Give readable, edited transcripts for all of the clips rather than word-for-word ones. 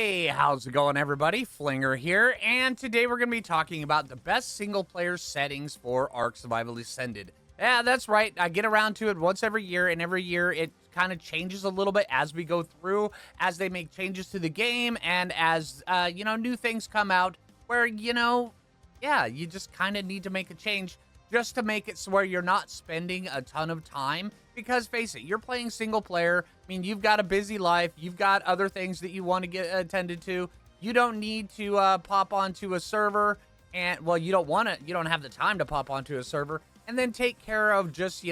Hey, how's it going, everybody? Phlinger here, and today we're going to be talking about the best single-player settings for Ark Survival Ascended. Yeah, that's right. I get around to it once every year, and every year it kind of changes a little bit as we go through, as they make changes to the game, and as, new things come out where, yeah, you just kind of need to make a change just to make it so where you're not spending a ton of time. Because face it, you're playing single player. I mean, you've got a busy life. You've got other things that you want to get attended to. You don't need to pop onto a server. And, well, you don't have the time to pop onto a server and then take care of just,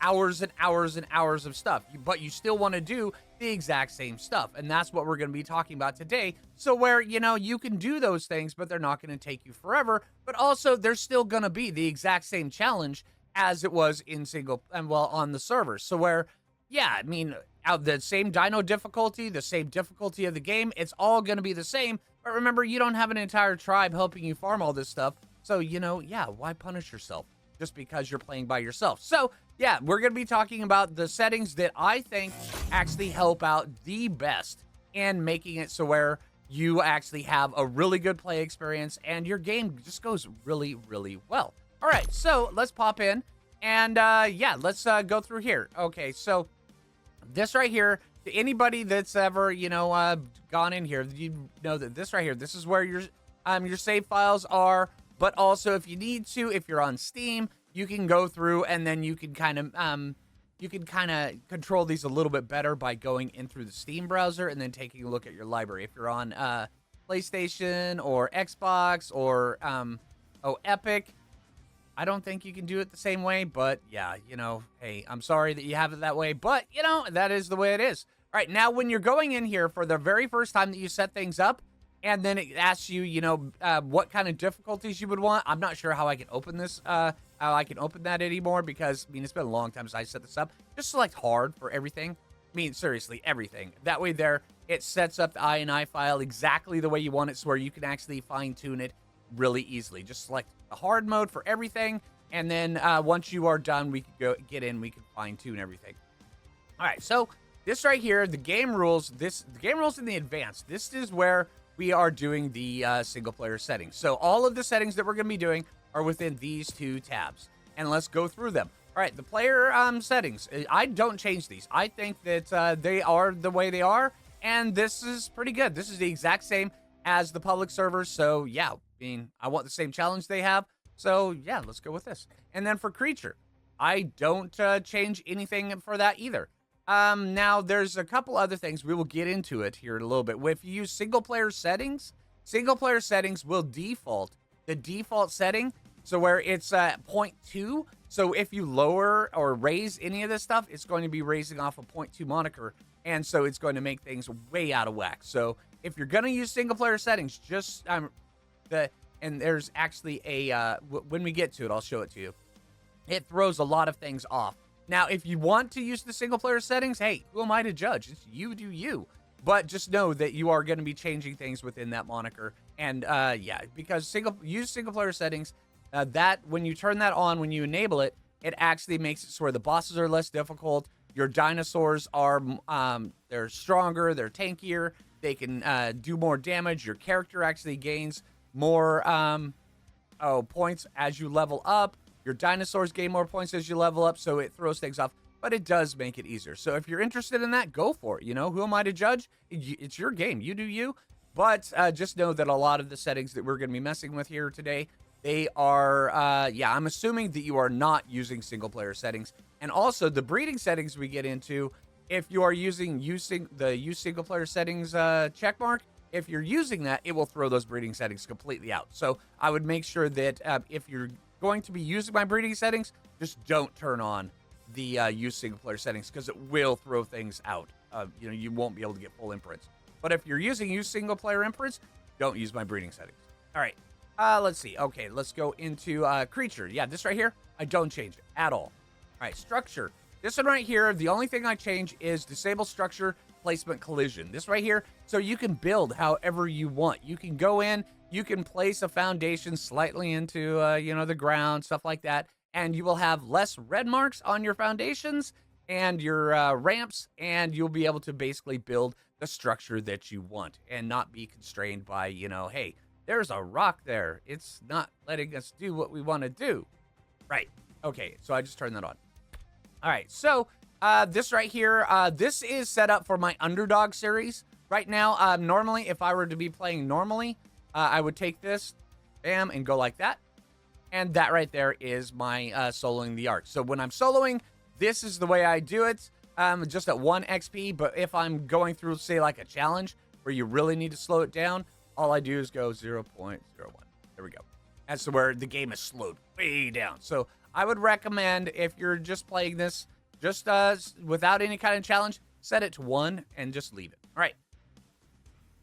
hours and hours and hours of stuff. But you still want to do the exact same stuff. And that's what we're going to be talking about today. So where, you can do those things, but they're not going to take you forever. But also, there's still going to be the exact same challenge as it was in on the servers. So where, yeah, I mean, the same dino difficulty, the same difficulty of the game, it's all going to be the same. But remember, you don't have an entire tribe helping you farm all this stuff. So, yeah, why punish yourself just because you're playing by yourself? So, yeah, we're going to be talking about the settings that I think actually help out the best in making it so where you actually have a really good play experience and your game just goes really, really well. All right, so let's pop in and yeah, let's go through here. Okay, so this right here, to anybody that's ever, gone in here, you know that this right here, this is where your save files are. But also, if you need to, if you're on Steam, you can go through and then you can kind of control these a little bit better by going in through the Steam browser and then taking a look at your library. If you're on PlayStation or Xbox or Epic, I don't think you can do it the same way, but yeah, hey, I'm sorry that you have it that way, but that is the way it is. All right, now when you're going in here for the very first time that you set things up, and then it asks you, what kind of difficulties you would want. I'm not sure how I can open this, how I can open that anymore because, I mean, it's been a long time since I set this up. Just select hard for everything. I mean, seriously, everything. That way there, it sets up the INI file exactly the way you want it so where you can actually fine-tune it really easily. Just select the hard mode for everything, and then once you are done, we can we can fine-tune everything. All right, so this right here, the game rules in the advanced. This is where we are doing the single-player settings. So all of the settings that we're going to be doing are within these two tabs, and let's go through them. All right, the player settings. I don't change these. I think that they are the way they are, and this is pretty good. This is the exact same as the public servers. So yeah, I mean, I want the same challenge they have. So yeah, let's go with this. And then for creature, I don't change anything for that either. Now there's a couple other things. We will get into it here in a little bit. If you use single player settings will default the default setting. So where it's 0.2. So if you lower or raise any of this stuff, it's going to be raising off a 0.2 moniker. And so it's going to make things way out of whack. So if you're going to use single player settings, just, and there's actually a, when we get to it, I'll show it to you. It throws a lot of things off. Now, if you want to use the single-player settings, hey, who am I to judge? It's you do you. But just know that you are going to be changing things within that moniker. And, yeah, because use single-player settings, that when you turn that on, when you enable it, it actually makes it so where the bosses are less difficult. Your dinosaurs are, they're stronger, they're tankier, they can do more damage. Your character actually gains more points as you level up. Your dinosaurs gain more points as you level up, so it throws things off, but it does make it easier. So if you're interested in that, go for it. Who am I to judge? It's your game. You do you. But just know that a lot of the settings that we're going to be messing with here today, they are, yeah, I'm assuming that you are not using single-player settings. And also, the breeding settings we get into, if you are using the use single-player settings checkmark, if you're using that, it will throw those breeding settings completely out. So I would make sure that if you're going to be using my breeding settings, just don't turn on the use single player settings because it will throw things out. You won't be able to get full imprints. But if you're using use single player imprints, don't use my breeding settings. All right, let's see. Okay, let's go into creature. Yeah, this right here, I don't change it at all. All right, structure. This one right here, the only thing I change is disable structure placement collision. This right here, so you can build however you want. You can go in, you can place a foundation slightly into, the ground, stuff like that, and you will have less red marks on your foundations and your ramps, and you'll be able to basically build the structure that you want and not be constrained by, hey, there's a rock there. It's not letting us do what we want to do. Right. Okay, so I just turned that on. All right, so this right here, this is set up for my Underdog series. Right now, normally, if I were to be playing normally, I would take this, bam, and go like that. And that right there is my soloing the Ark. So when I'm soloing, this is the way I do it, just at 1 XP. But if I'm going through, say, like a challenge where you really need to slow it down, all I do is go 0.01. There we go. That's where the game is slowed way down. So I would recommend, if you're just playing this just without any kind of challenge, set it to 1 and just leave it. All right.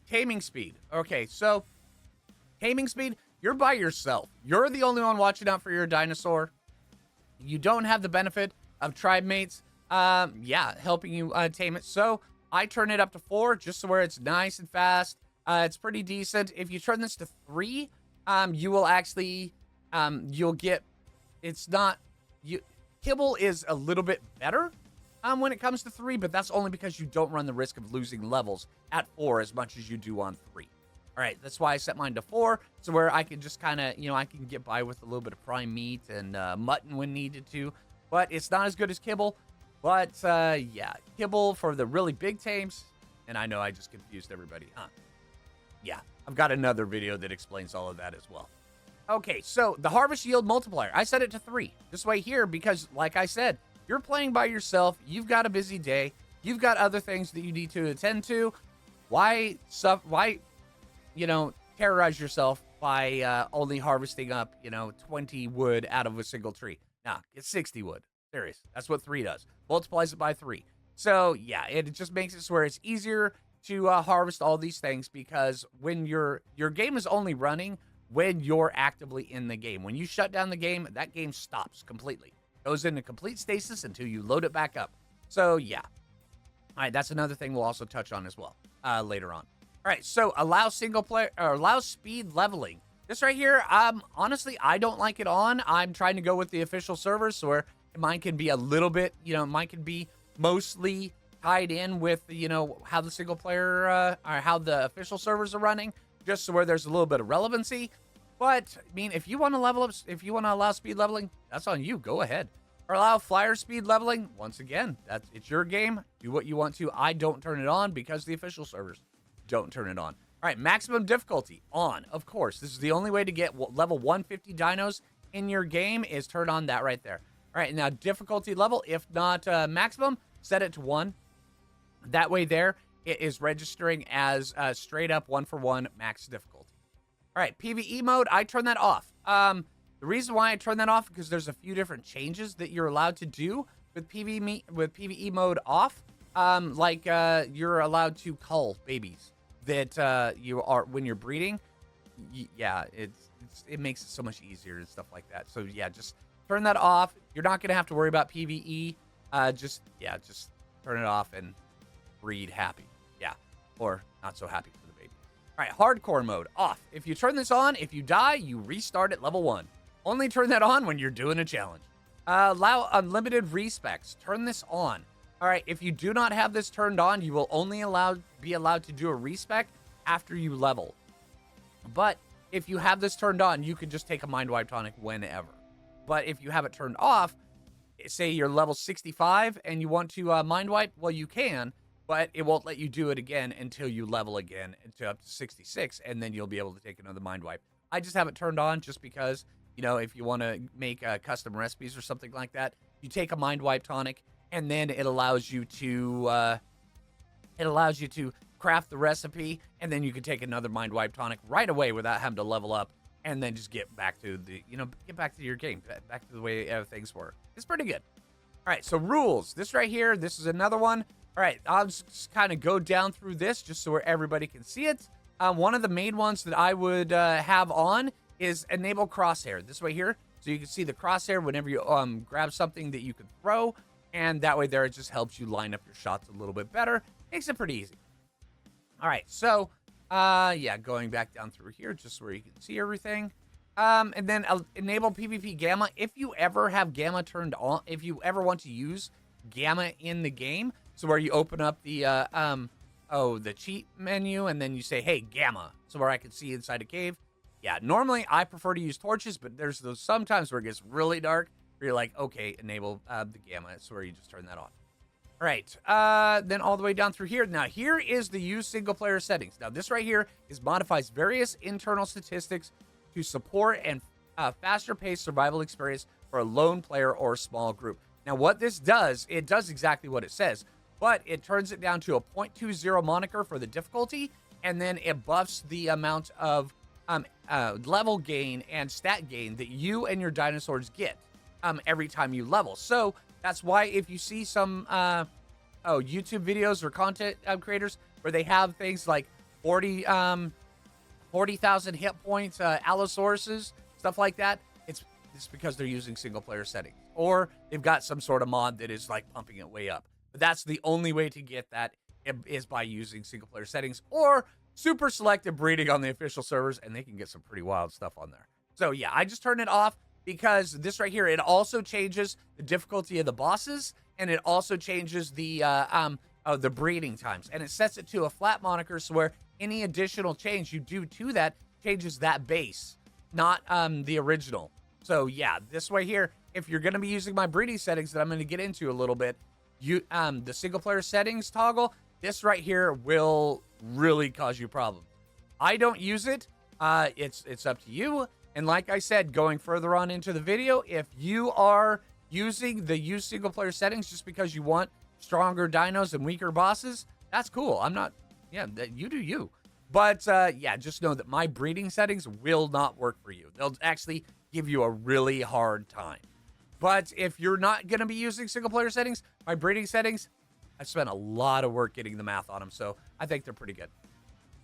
Taming speed. Okay, so taming speed, you're by yourself. You're the only one watching out for your dinosaur. You don't have the benefit of tribe mates, helping you tame it. So I turn it up to 4 just so where it's nice and fast. It's pretty decent. If you turn this to 3, you will actually, you'll get, kibble is a little bit better when it comes to 3, but that's only because you don't run the risk of losing levels at 4 as much as you do on 3. All right, that's why I set mine to 4, so where I can just kind of, I can get by with a little bit of prime meat and mutton when needed to, but it's not as good as kibble. But, kibble for the really big tames, and I know I just confused everybody, huh? Yeah, I've got another video that explains all of that as well. Okay, so the harvest yield multiplier, I set it to 3. This way here, because like I said, you're playing by yourself, you've got a busy day, you've got other things that you need to attend to. Why terrorize yourself by only harvesting up, 20 wood out of a single tree? Nah, it's 60 wood. Serious. That's what 3 does. Multiplies it by 3. So, yeah, it just makes it so where it's easier to harvest all these things, because when your game is only running when you're actively in the game. When you shut down the game, that game stops completely. Goes into complete stasis until you load it back up. So, yeah. All right, that's another thing we'll also touch on as well later on. All right, so allow speed leveling. This right here, honestly, I don't like it on. I'm trying to go with the official servers, so where mine can be a little bit, mine can be mostly tied in with, how the single player, or how the official servers are running, just so where there's a little bit of relevancy. But, I mean, if you want to level up, if you want to allow speed leveling, that's on you. Go ahead. Or allow flyer speed leveling. Once again, it's your game. Do what you want to. I don't turn it on because the official servers don't turn it on. All right, maximum difficulty on, of course. This is the only way to get level 150 dinos in your game, is turn on that right there. All right, now difficulty level, if not maximum, set it to 1. That way there, it is registering as straight up 1-for-1 max difficulty. All right, PvE mode, I turn that off. The reason why I turn that off, because there's a few different changes that you're allowed to do with PvE mode off. You're allowed to cull babies that you are when you're breeding. It makes it so much easier and stuff like that. So yeah, just turn that off. You're not gonna have to worry about PvE. Just turn it off and breed happy. Yeah, or not so happy for the baby. All right, hardcore mode off. If you turn this on, if you die, you restart at level 1. Only turn that on when you're doing a challenge. Allow unlimited respecs. Turn this on. All right, if you do not have this turned on, you will only be allowed to do a respec after you level. But if you have this turned on, you can just take a mind wipe tonic whenever. But if you have it turned off, say you're level 65 and you want to mind wipe, well, you can, but it won't let you do it again until you level again until up to 66, and then you'll be able to take another mind wipe. I just have it turned on just because, if you want to make custom recipes or something like that, you take a mind wipe tonic, and then it allows you to craft the recipe, and then you can take another mind wipe tonic right away without having to level up, and then just get back to your game, back to the way things were. It's pretty good. All right, so rules. This right here, this is another one. All right, I'll just kind of go down through this just so where everybody can see it. One of the main ones that I would have on is enable crosshair. This way here, so you can see the crosshair whenever you grab something that you can throw, and that way there it just helps you line up your shots a little bit better. Makes it pretty easy. All right, so going back down through here just where you can see everything. And then enable PvP Gamma. If you ever have Gamma turned on, if you ever want to use Gamma in the game, so where you open up the the cheat menu, and then you say, hey, gamma, so where I can see inside a cave. Yeah, normally I prefer to use torches, but there's those sometimes where it gets really dark where you're like, okay, enable the gamma. It's where you just turn that on. All right, then all the way down through here. Now, here is the use single player settings. Now, this right here modifies various internal statistics to support and faster paced survival experience for a lone player or small group. Now, what this does, it does exactly what it says, but it turns it down to a 0.20 moniker for the difficulty, and then it buffs the amount of level gain and stat gain that you and your dinosaurs get every time you level. So that's why if you see some YouTube videos or content creators where they have things like 40,000 hit points, Allosauruses, stuff like that, it's because they're using single player settings, or they've got some sort of mod that is like pumping it way up. But that's the only way to get that is by using single player settings or super selective breeding on the official servers, and they can get some pretty wild stuff on there. So yeah, I just turned it off because this right here, it also changes the difficulty of the bosses, and it also changes the breeding times, and it sets it to a flat moniker, so where any additional change you do to that changes that base, not the original. So yeah, this way here, if you're going to be using my breeding settings that I'm going to get into a little bit, the single player settings toggle, this right here will really cause you problems. I don't use it. It's up to you. And like I said, going further on into the video, if you are using the use single player settings just because you want stronger dinos and weaker bosses, that's cool. I'm not, you do you. But yeah, just know that my breeding settings will not work for you. They'll actually give you a really hard time. But if you're not going to be using single player settings, my breeding settings, I spent a lot of work getting the math on them, so I think they're pretty good.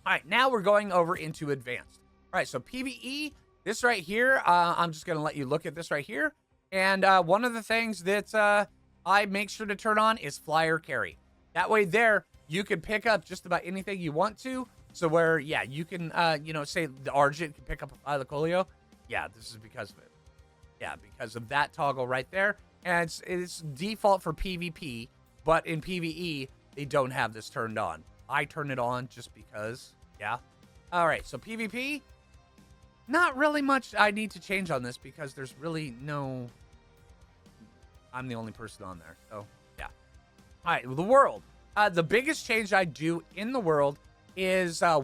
All right, now we're going over into advanced. All right, so PvE, this right here, I'm just going to let you look at this right here. And one of the things that I make sure to turn on is flyer carry. That way there, you can pick up just about anything you want to. So where, yeah, you can, say the Argent can pick up a Thylacoleo. Yeah, this is because of it. Yeah, because of that toggle right there. And it's default for PvP, but in PvE, they don't have this turned on. I turn it on just because, yeah. All right, so PvP, not really much I need to change on this because there's really no, I'm the only person on there, so yeah. All right, the world. The biggest change I do in the world is I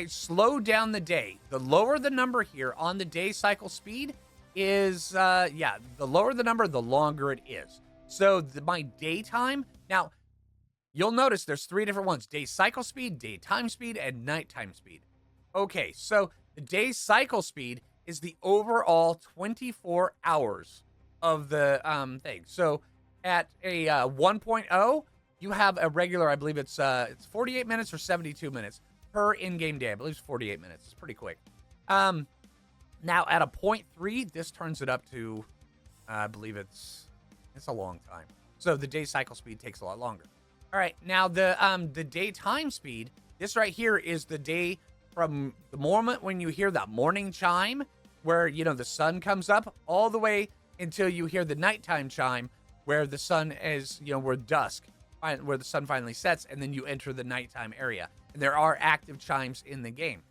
slow down the day. The lower the number here on the day cycle speed is, the lower the number, the longer it is. So my daytime, now you'll notice there's 3 different ones: day cycle speed, daytime speed, and nighttime speed. Okay, so the day cycle speed is the overall 24 hours of the thing. So at a 1.0, you have a regular, I believe it's 48 minutes or 72 minutes per in-game day. I believe it's 48 minutes. It's pretty quick. Now at a 0.3, this turns it up to, I believe it's a long time. So the day cycle speed takes a lot longer. All right, now the daytime speed, this right here is the day from the moment when you hear that morning chime, where, the sun comes up, all the way until you hear the nighttime chime, where the sun is, where dusk, where the sun finally sets, and then you enter the nighttime area. And there are active chimes in the game.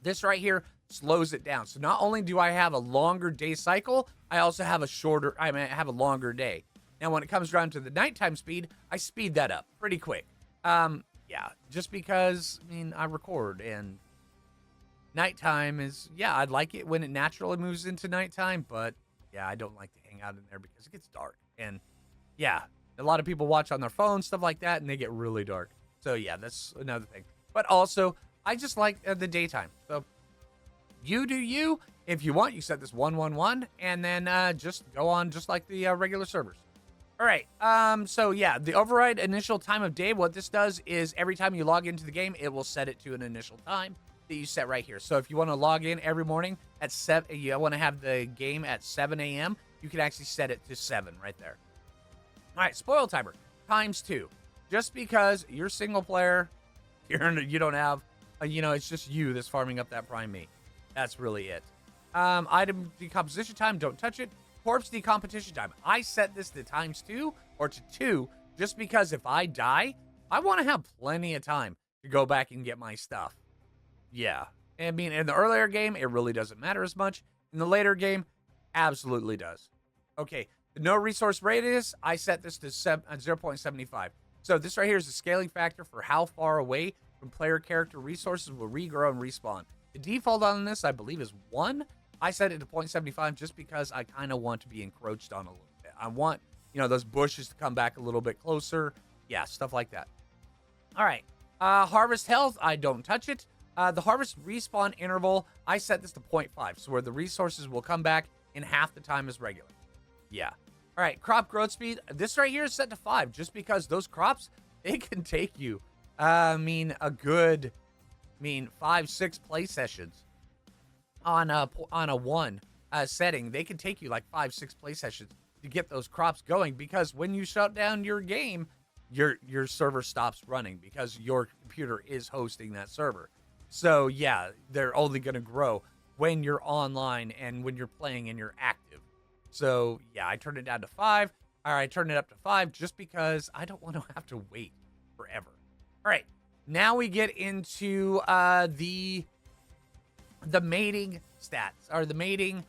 This right here slows it down. So not only do I have a longer day cycle, I also have I have a longer day. Now, when it comes down to the nighttime speed, I speed that up pretty quick. Yeah, just because, I record, and nighttime is, I'd like it when it naturally moves into nighttime, but yeah, I don't like to hang out in there because it gets dark. And yeah, a lot of people watch on their phones, stuff like that, and they get really dark. So yeah, that's another thing. But also, I just like the daytime. So you do you. If you want, you set this 111, and then just go on just like the regular servers. All right, so yeah, the override initial time of day, what this does is every time you log into the game, it will set it to an initial time that you set right here. So if you want to log in every morning at 7, you want to have the game at 7 a.m., you can actually set it to 7 right there. All right, spoil timer, ×2. Just because you're single player, you don't have, it's just you that's farming up that prime meat. That's really it. Item decomposition time, don't touch it. Corpse decomposition time, I set this to ×2 or to 2 just because if I die, I want to have plenty of time to go back and get my stuff. Yeah. I mean, in the earlier game, it really doesn't matter as much. In the later game, absolutely does. Okay, the no resource radius, I set this to 0.75. So this right here is the scaling factor for how far away from player character resources will regrow and respawn. The default on this, I believe, is 1. I set it to 0.75 just because I kind of want to be encroached on a little bit. I want, those bushes to come back a little bit closer. Yeah, stuff like that. All right. Harvest health, I don't touch it. The harvest respawn interval, I set this to 0.5, so where the resources will come back in half the time as regular. Yeah. All right, crop growth speed, this right here is set to 5, just because those crops, they can take you, a good, 5-6 play sessions on a 1 setting. They can take you like 5-6 play sessions to get those crops going, because when you shut down your game, your server stops running because your computer is hosting that server. So yeah, they're only going to grow when you're online and when you're playing and you're active. So yeah, I turned it down to 5. Or I turned it up to 5 just because I don't want to have to wait forever. All right, now we get into the mating stats, or the mating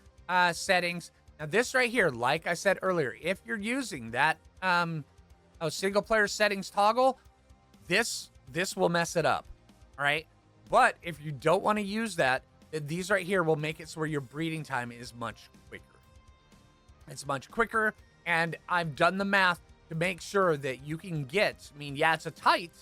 settings. Now this right here, like I said earlier, if you're using that single player settings toggle, this will mess it up. All right. But if you don't want to use that, these right here will make it so where your breeding time is much quicker. It's much quicker, and I've done the math to make sure that you can get, it's a tight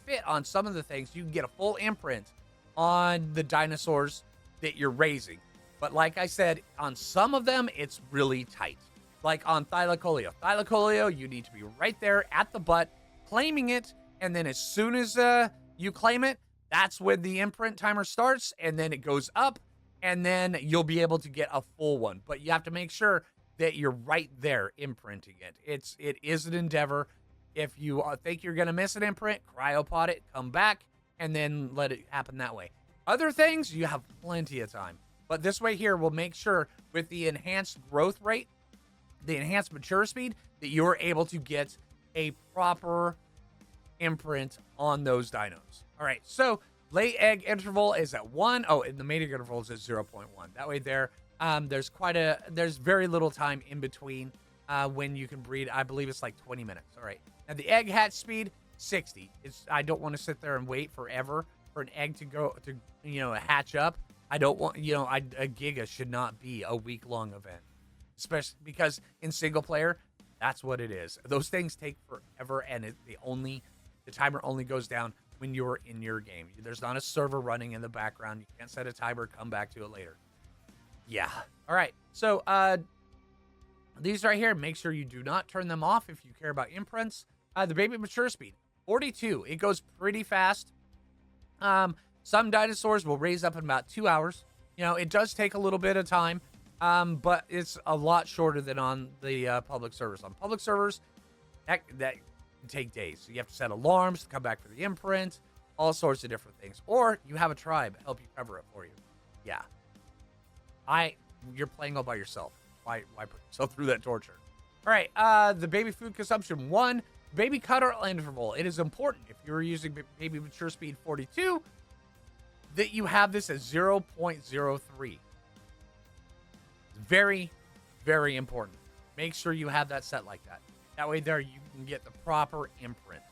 fit on some of the things. You can get a full imprint on the dinosaurs that you're raising. But like I said, on some of them, it's really tight. Like on Thylacoleo. Thylacoleo, you need to be right there at the butt, claiming it, and then as soon as you claim it, that's when the imprint timer starts, and then it goes up, and then you'll be able to get a full one. But you have to make sure that you're right there imprinting it. It is an endeavor. If you think you're going to miss an imprint, cryopod it, come back, and then let it happen that way. Other things, you have plenty of time. But this way here will make sure with the enhanced growth rate, the enhanced mature speed, that you're able to get a proper imprint on those dinos. All right, so lay egg interval is at 1. Oh, and the mating interval is at 0.1. That way there's very little time in between when you can breed. I believe it's like 20 minutes. All right. Now the egg hatch speed, 60. I don't want to sit there and wait forever for an egg to hatch up. I don't want, a Giga should not be a week-long event, especially because in single player, that's what it is. Those things take forever, and the timer only goes down when you're in your game. There's not a server running in the background. You can't set a timer, come back to it later. Yeah. All right. So these right here, make sure you do not turn them off if you care about imprints. The baby mature speed, 42. It goes pretty fast. Some dinosaurs will raise up in about 2 hours. It does take a little bit of time, but it's a lot shorter than on the public servers. On public servers, that can take days. So you have to set alarms to come back for the imprint, all sorts of different things. Or you have a tribe help you cover it for you. Yeah. You're playing all by yourself. Why put yourself through that torture? All right, the baby food consumption 1, baby cutter interval. It is important if you're using baby mature speed 42 that you have this at 0.03. Very, very important. Make sure you have that set like that. That way there you can get the proper imprint.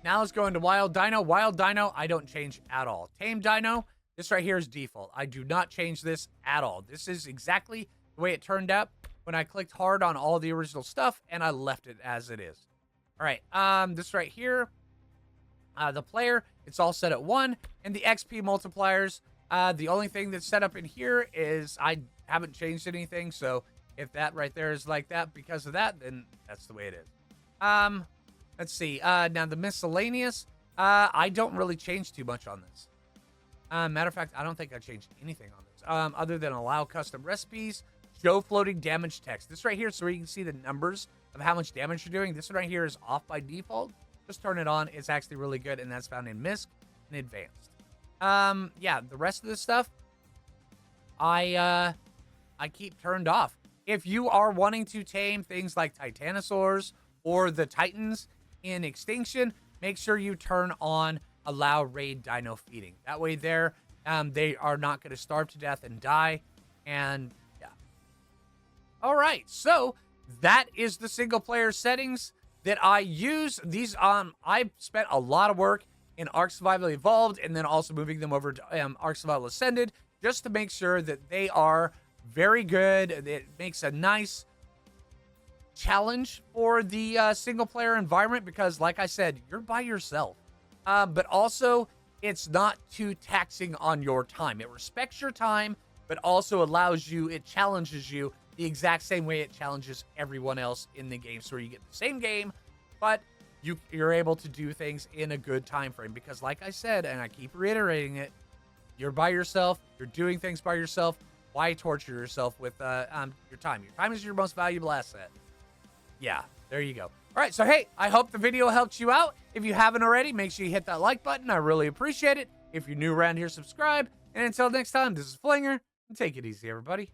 Now let's go into wild dino. Wild dino, I don't change at all. Tame dino, this right here is default. I do not change this at all. This is exactly the way it turned out when I clicked hard on all the original stuff and I left it as it is. All right, this right here, the player, it's all set at 1, and the XP multipliers, the only thing that's set up in here is I haven't changed anything, so if that right there is like that because of that, then that's the way it is. Let's see, now the miscellaneous, I don't really change too much on this. Matter of fact, I don't think I changed anything on this, other than allow custom recipes, show floating damage text. This right here, so you can see the numbers of how much damage you're doing. This one right here is off by default. Just turn it on. It's actually really good, and that's found in MISC and Advanced. Yeah, the rest of this stuff, I keep turned off. If you are wanting to tame things like Titanosaurs or the Titans, in Extinction, make sure you turn on allow raid dino feeding. That way they are not going to starve to death and die. And yeah. All right, so that is the single player settings that I use. These I spent a lot of work in Ark Survival Evolved, and then also moving them over to Ark Survival Ascended, just to make sure that they are very good. It makes a nice challenge for the single player environment because, like I said, you're by yourself. But also, it's not too taxing on your time. It respects your time, but also it challenges you the exact same way it challenges everyone else in the game. So you get the same game, but you're able to do things in a good time frame. Because like I said, and I keep reiterating it, you're by yourself. You're doing things by yourself. Why torture yourself with your time? Your time is your most valuable asset. Yeah, there you go. All right, so hey, I hope the video helped you out. If you haven't already, make sure you hit that like button. I really appreciate it. If you're new around here, subscribe. And until next time, this is Phlinger, and take it easy, everybody.